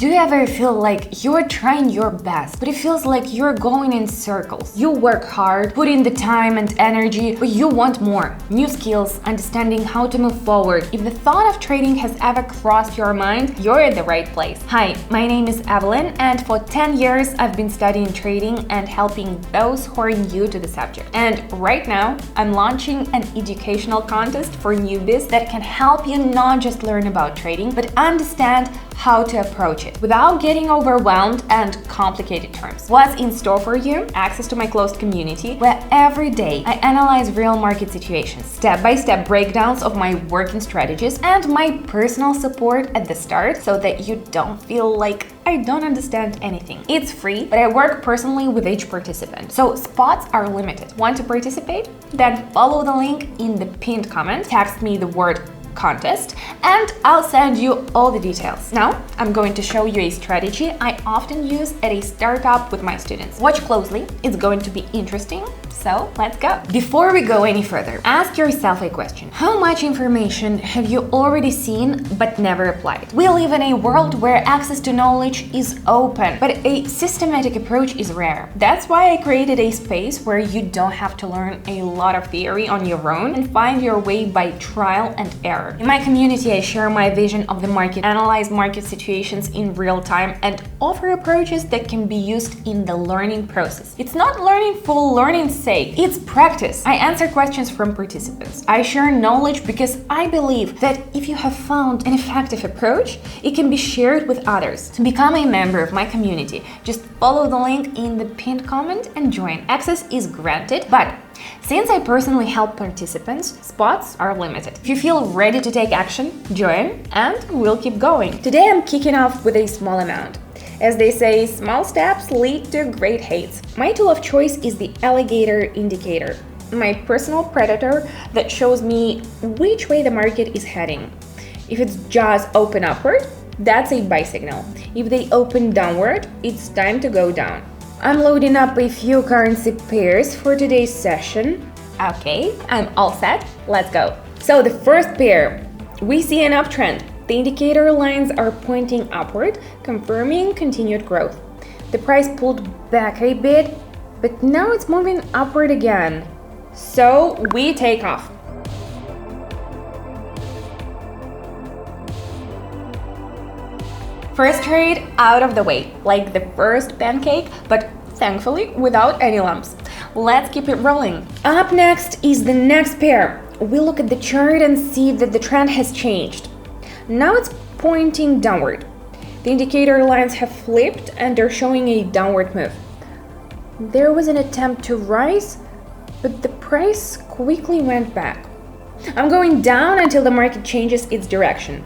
Do you ever feel like you're trying your best, but it feels like you're going in circles? You work hard, put in the time and energy, but you want more. New skills, understanding how to move forward. If the thought of trading has ever crossed your mind, you're in the right place. Hi, my name is Evelyn, and for 10 years I've been studying trading and helping those who are new to the subject. And right now, I'm launching an educational contest for newbies that can help you not just learn about trading, but understand how to approach it without getting overwhelmed and complicated terms. What's in store for you? Access to my closed community, where every day I analyze real market situations, step-by-step breakdowns of my working strategies, and my personal support at the start so that you don't feel like I don't understand anything. It's free, but I work personally with each participant, so spots are limited. Want to participate? Then follow the link in the pinned comment, text me the word contest, and I'll send you all the details. Now, I'm going to show you a strategy I often use at a startup with my students. Watch closely, it's going to be interesting, so let's go. Before we go any further, ask yourself a question. How much information have you already seen but never applied? We live in a world where access to knowledge is open, but a systematic approach is rare. That's why I created a space where you don't have to learn a lot of theory on your own and find your way by trial and error. In my community, I share my vision of the market, analyze market situations in real time, and offer approaches that can be used in the learning process. It's not learning for learning's sake, it's practice. I answer questions from participants. I share knowledge because I believe that if you have found an effective approach, it can be shared with others. To become a member of my community, just follow the link in the pinned comment and join. Access is granted, but since I personally help participants, spots are limited. If you feel ready to take action, join and we'll keep going. Today I'm kicking off with a small amount. As they say, small steps lead to great heights. My tool of choice is the alligator indicator, my personal predator that shows me which way the market is heading. If its jaws open upward, that's a buy signal. If they open downward, it's time to go down. I'm loading up a few currency pairs for today's session. Okay, I'm all set. Let's go. So the first pair, we see an uptrend. The indicator lines are pointing upward, confirming continued growth. The price pulled back a bit, but now it's moving upward again. So we take off. First trade out of the way, like the first pancake, but thankfully without any lumps. Let's keep it rolling. Up next is the next pair. We look at the chart and see that the trend has changed. Now it's pointing downward. The indicator lines have flipped and are showing a downward move. There was an attempt to rise, but the price quickly went back. I'm going down until the market changes its direction.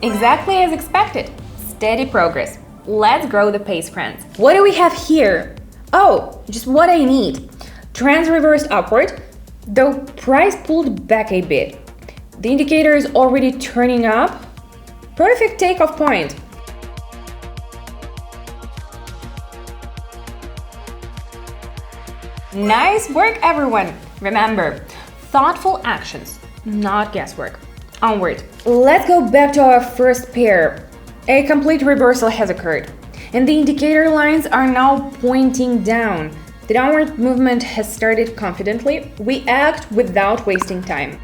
Exactly as expected. Steady progress. Let's grow the pace, friends. What do we have here? Oh, just what I need. Trends reversed upward, though price pulled back a bit. The indicator is already turning up. Perfect takeoff point. Nice work, everyone. Remember, thoughtful actions, not guesswork. Onward. Let's go back to our first pair. A complete reversal has occurred, and the indicator lines are now pointing down. The downward movement has started confidently. We act without wasting time.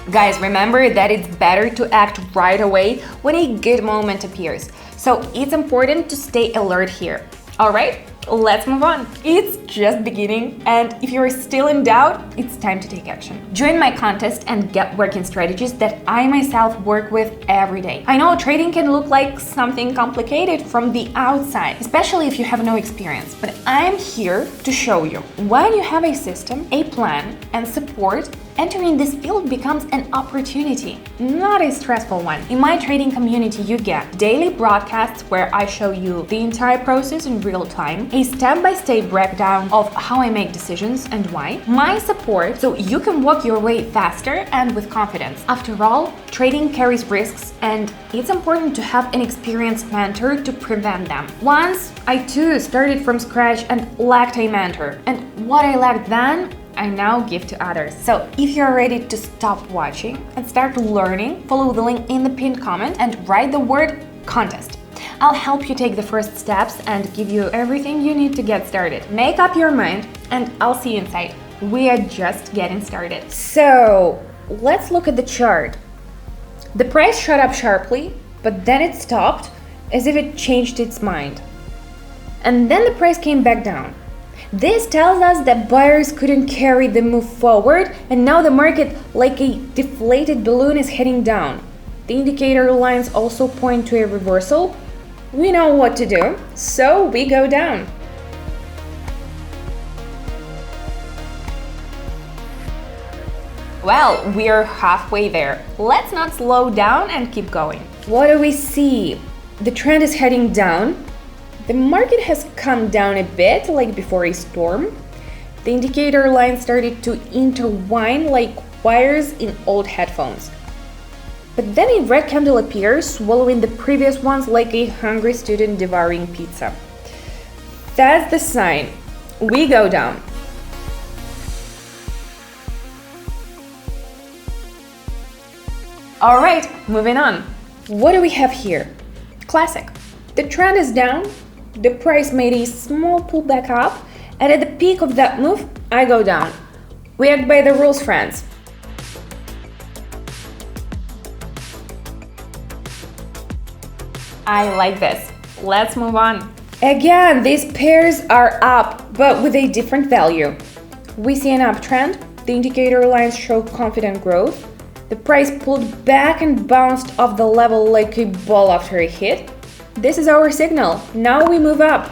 Guys, remember that it's better to act right away when a good moment appears. So it's important to stay alert here. All right? Let's move on. It's just beginning, and if you're still in doubt, it's time to take action. Join my contest and get working strategies that I myself work with every day. I know trading can look like something complicated from the outside, especially if you have no experience, but I'm here to show you. When you have a system, a plan, and support, entering this field becomes an opportunity, not a stressful one. In my trading community, you get daily broadcasts where I show you the entire process in real time, a step-by-step breakdown breakdown of how I make decisions and why, my support so you can walk your way faster and with confidence. After all, trading carries risks, and it's important to have an experienced mentor to prevent them. Once, I too started from scratch and lacked a mentor, and what I lacked then, I now give to others. So if you're ready to stop watching and start learning, follow the link in the pinned comment and write the word contest. I'll help you take the first steps and give you everything you need to get started. Make up your mind and I'll see you inside. We are just getting started. So let's look at the chart. The price shot up sharply, but then it stopped as if it changed its mind. And then the price came back down. This tells us that buyers couldn't carry the move forward, and now the market, like a deflated balloon, is heading down. The indicator lines also point to a reversal. We know what to do, so we go down. Well, we're halfway there. Let's not slow down and keep going. What do we see? The trend is heading down. The market has come down a bit, like before a storm. The indicator line started to intertwine like wires in old headphones. But then a red candle appears, swallowing the previous ones like a hungry student devouring pizza. That's the sign. We go down. All right, moving on. What do we have here? Classic. The trend is down. The price made a small pullback up, and at the peak of that move, I go down. We act by the rules, friends. I like this. Let's move on. Again, these pairs are up, but with a different value. We see an uptrend. The indicator lines show confident growth. The price pulled back and bounced off the level like a ball after a hit. This is our signal. Now we move up.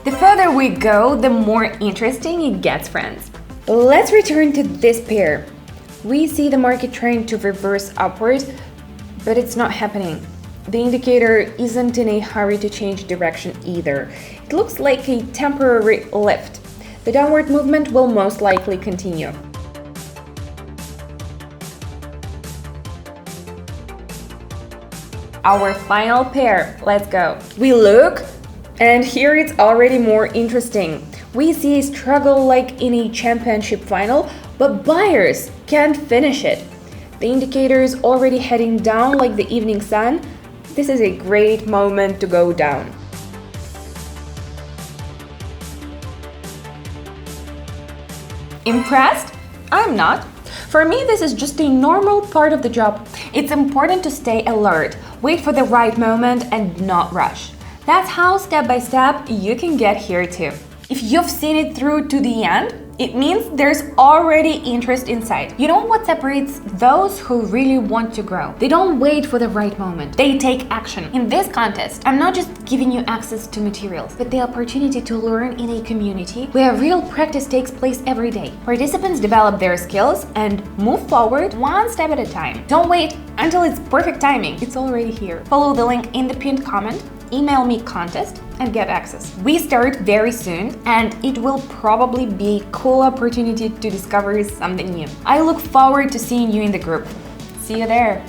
The further we go, the more interesting it gets, friends. Let's return to this pair. We see the market trying to reverse upwards, but it's not happening. The indicator isn't in a hurry to change direction either. It looks like a temporary lift. The downward movement will most likely continue. Our final pair, let's go. We look, and here it's already more interesting. We see a struggle like in a championship final, but buyers can't finish it. The indicator is already heading down like the evening sun. This is a great moment to go down. Impressed? I'm not. For me, this is just a normal part of the job. It's important to stay alert, wait for the right moment and not rush. That's how step by step you can get here too. If you've seen it through to the end, it means there's already interest inside. You know what separates those who really want to grow? They don't wait for the right moment. They take action. In this contest, I'm not just giving you access to materials, but the opportunity to learn in a community where real practice takes place every day. Participants develop their skills and move forward one step at a time. Don't wait until it's perfect timing. It's already here. Follow the link in the pinned comment, email me contest, and get access. We start very soon, and it will probably be a cool opportunity to discover something new. I look forward to seeing you in the group. See you there!